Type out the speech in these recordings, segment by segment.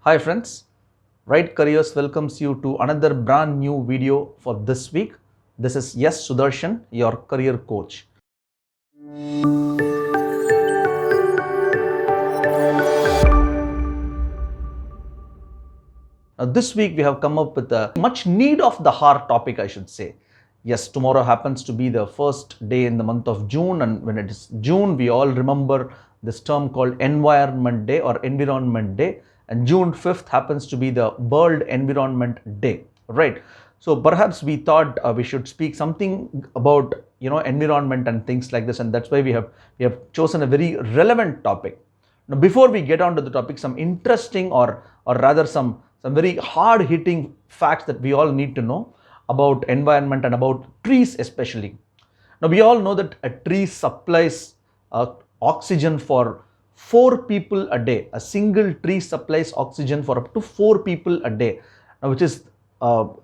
Hi friends, Right Careers welcomes you to another brand new video for this week. This is Yes Sudarshan, your career coach. Now this week we have come up with a much need of the heart topic, I should say. Yes, tomorrow happens to be the first day in the month of June, and when it is June, we all remember this term called Environment Day or Environment Day, and June 5th happens to be the World Environment Day, right? So perhaps we thought we should speak something about environment and things like this, and that's why we have chosen a very relevant topic. Now, before we get on to the topic, some interesting or rather some very hard hitting facts that we all need to know about environment and about trees especially. Now we all know that a tree supplies oxygen for 4 people a day. A single tree supplies oxygen for up to 4 people a day, which is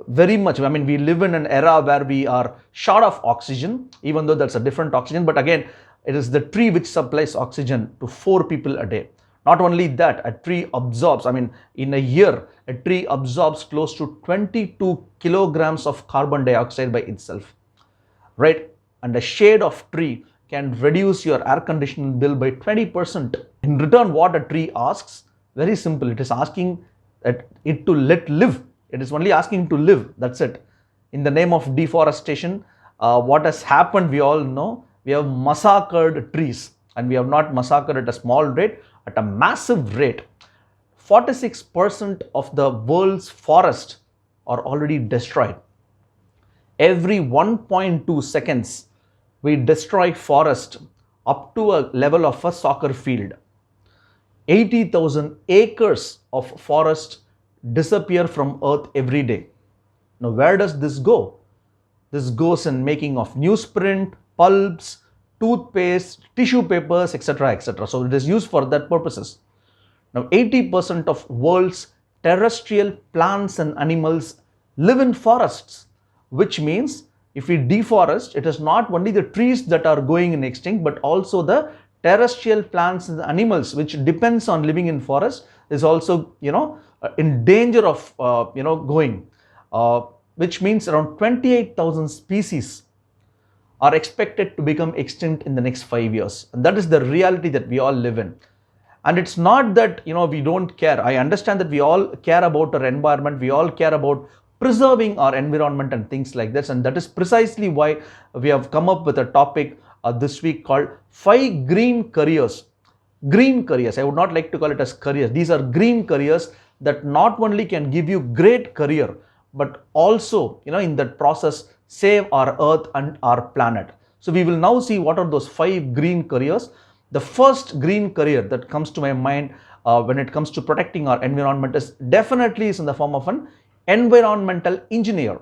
very much. I mean, we live in an era where we are short of oxygen, even though that's a different oxygen. But again, it is the tree which supplies oxygen to 4 people a day. Not only that, a tree absorbs, I mean, in a year, a tree absorbs close to 22 kilograms of carbon dioxide by itself, right? And a shade of tree can reduce your air conditioning bill by 20%. In return, what a tree asks, very simple, it is asking it to let live. It is only asking to live, that's it. In the name of deforestation, what has happened, we all know, we have massacred trees, and we have not massacred at a small rate, at a massive rate. 46% of the world's forests are already destroyed. Every 1.2 seconds, we destroy forest up to a level of a soccer field. 80,000 acres of forest disappear from earth every day. Now, where does this go? This goes in making of newsprint, pulps, toothpaste, tissue papers, etc., etc. So it is used for that purposes. Now, 80% of world's terrestrial plants and animals live in forests, which means if we deforest, it is not only the trees that are going in extinct, but also the terrestrial plants and animals which depends on living in forest is also in danger of going, which means around 28,000 species are expected to become extinct in the next 5 years. And that is the reality that we all live in. And it's not that we don't care. I understand that we all care about our environment, we all care about preserving our environment and things like this, and that is precisely why we have come up with a topic this week called 5 green careers. Green careers, I would not like to call it as careers. These are green careers that not only can give you great career, but also in that process save our earth and our planet. So we will now see what are those 5 green careers. The first green career that comes to my mind when it comes to protecting our environment is in the form of an environmental engineer.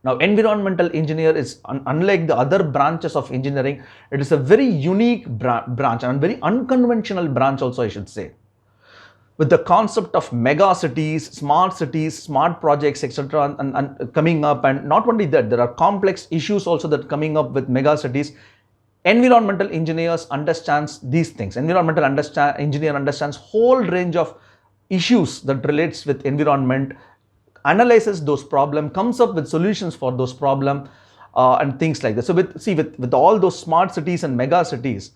Now, environmental engineer is unlike the other branches of engineering. It is a very unique branch and very unconventional branch also, I should say. With the concept of mega cities, smart projects, etc. and coming up, and not only that, there are complex issues also that coming up with mega cities. Environmental engineers understands these things. Engineer understands whole range of issues that relates with environment, analyzes those problems, comes up with solutions for those problems, and things like that. So with all those smart cities and mega cities,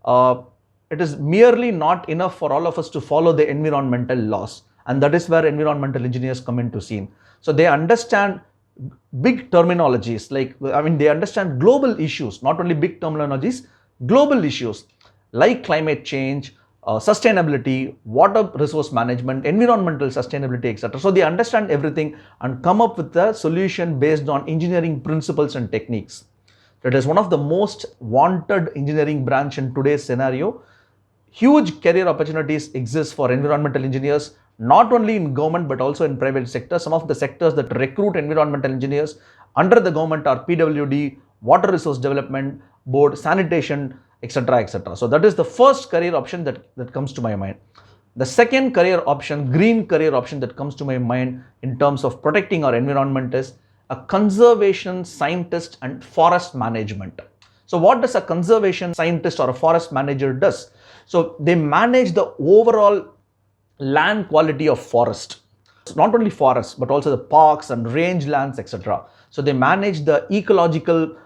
it is merely not enough for all of us to follow the environmental laws, and that is where environmental engineers come into scene. So they understand big terminologies, they understand global issues, not only big terminologies, global issues like climate change, sustainability, water resource management, environmental sustainability, etc. So they understand everything and come up with a solution based on engineering principles and techniques. It is one of the most wanted engineering branch in today's scenario. Huge career opportunities exist for environmental engineers, not only in government but also in private sector. Some of the sectors that recruit environmental engineers under the government are PWD, Water Resource Development Board, sanitation, etc., etc. So that is the first career option that comes to my mind. The second career option, green career option that comes to my mind in terms of protecting our environment is a conservation scientist and forest management. So what does a conservation scientist or a forest manager does? So they manage the overall land quality of forest. Not only forests, but also the parks and rangelands, etc. So they manage the ecological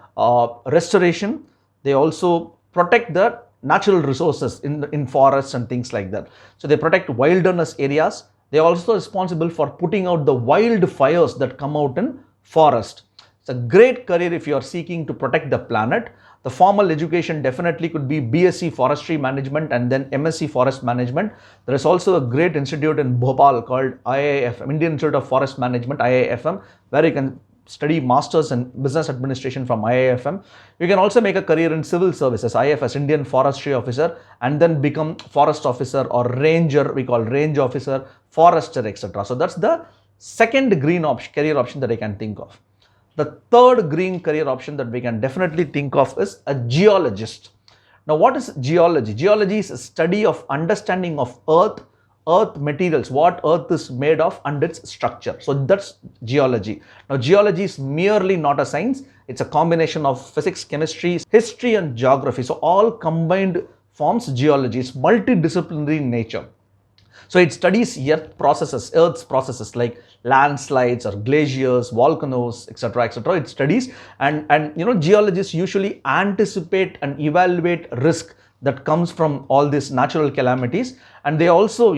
restoration. They also protect the natural resources in forests and things like that. So they protect wilderness areas. They are also responsible for putting out the wildfires that come out in forest. It's a great career if you are seeking to protect the planet. The formal education definitely could be BSc Forestry Management and then MSc Forest Management. There is also a great institute in Bhopal called IIFM, Indian Institute of Forest Management, IIFM, where you can study Masters in Business Administration from IIFM. You can also make a career in civil services, IFS, Indian Forestry Officer, and then become Forest Officer or Ranger, we call Range Officer, Forester, etc. So that's the second green career option that I can think of. The third green career option that we can definitely think of is a geologist. Now, what is geology? Geology is a study of understanding of earth materials, what earth is made of and its structure. So that's geology. Now, geology is merely not a science. It's a combination of physics, chemistry, history and geography. So all combined forms geology. It's multidisciplinary in nature. So it studies Earth's processes like landslides or glaciers, volcanoes, etc., etc. It studies, and geologists usually anticipate and evaluate risk that comes from all these natural calamities, and they also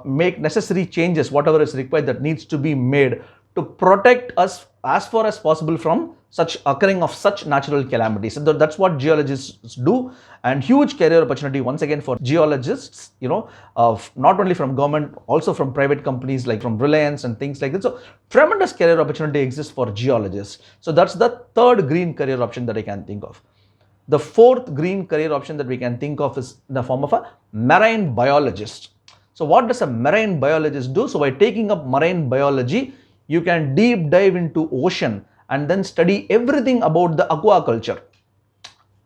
make necessary changes, whatever is required that needs to be made to protect us as far as possible from such occurring of such natural calamities. And that's what geologists do, and huge career opportunity once again for geologists, not only from government, also from private companies like from Reliance and things like that. So tremendous career opportunity exists for geologists. So that's the third green career option that I can think of. The fourth green career option that we can think of is in the form of a marine biologist. So what does a marine biologist do? So by taking up marine biology, you can deep dive into ocean and then study everything about the aquaculture,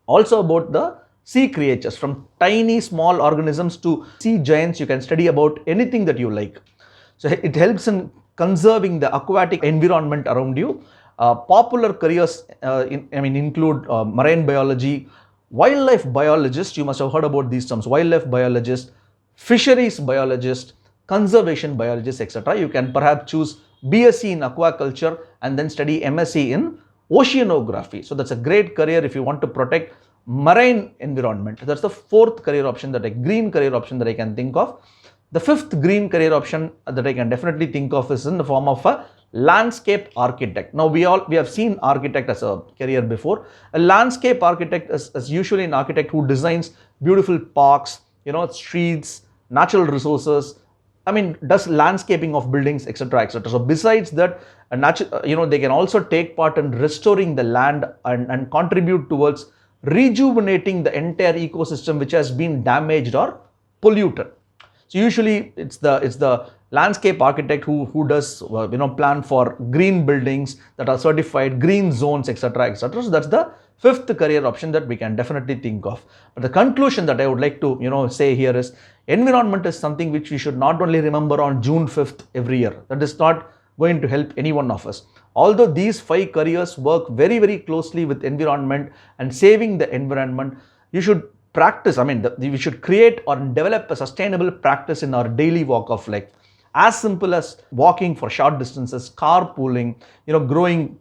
also about the sea creatures, from tiny small organisms to sea giants. You can study about anything that you like. So it helps in conserving the aquatic environment around you. Popular careers include marine biology, wildlife biologist. You must have heard about these terms: wildlife biologist, fisheries biologist, conservation biologist, etc. You can perhaps choose BSc in aquaculture and then study MSc in oceanography. So that's a great career if you want to protect marine environment. That's the fourth career option, green career option that I can think of. The fifth green career option that I can definitely think of is in the form of a landscape architect. Now we have seen architect as a career before. A landscape architect is usually an architect who designs beautiful parks, streets, natural resources. Does landscaping of buildings, etc., etc. So besides that, they can also take part in restoring the land and contribute towards rejuvenating the entire ecosystem which has been damaged or polluted. So usually it's the landscape architect who does plan for green buildings that are certified, green zones, etc., etc. So that's the fifth career option that we can definitely think of. But the conclusion that I would like to say here is, environment is something which we should not only remember on June 5th every year. That is not going to help any one of us. Although these 5 careers work very, very closely with environment and saving the environment, you should practice, we should create or develop a sustainable practice in our daily walk of life. As simple as walking for short distances, carpooling, growing,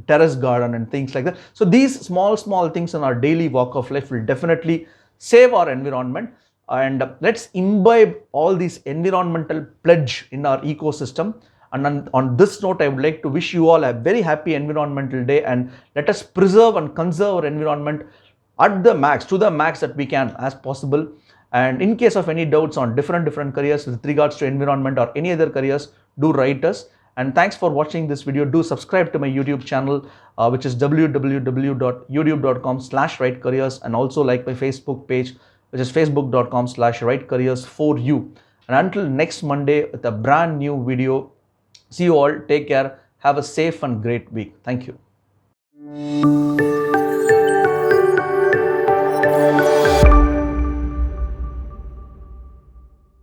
terrace garden and things like that. So these small things in our daily walk of life will definitely save our environment. And let's imbibe all these environmental pledge in our ecosystem. And on this note, I would like to wish you all a very happy Environmental Day, and let us preserve and conserve our environment at the max, to the max that we can as possible. And in case of any doubts on different careers with regards to environment or any other careers, do write us. And thanks for watching this video. Do subscribe to my YouTube channel, which is www.youtube.com/writecareers, and also like my Facebook page, which is facebook.com/writecareers4u. And until next Monday with a brand new video, see you all. Take care. Have a safe and great week. Thank you.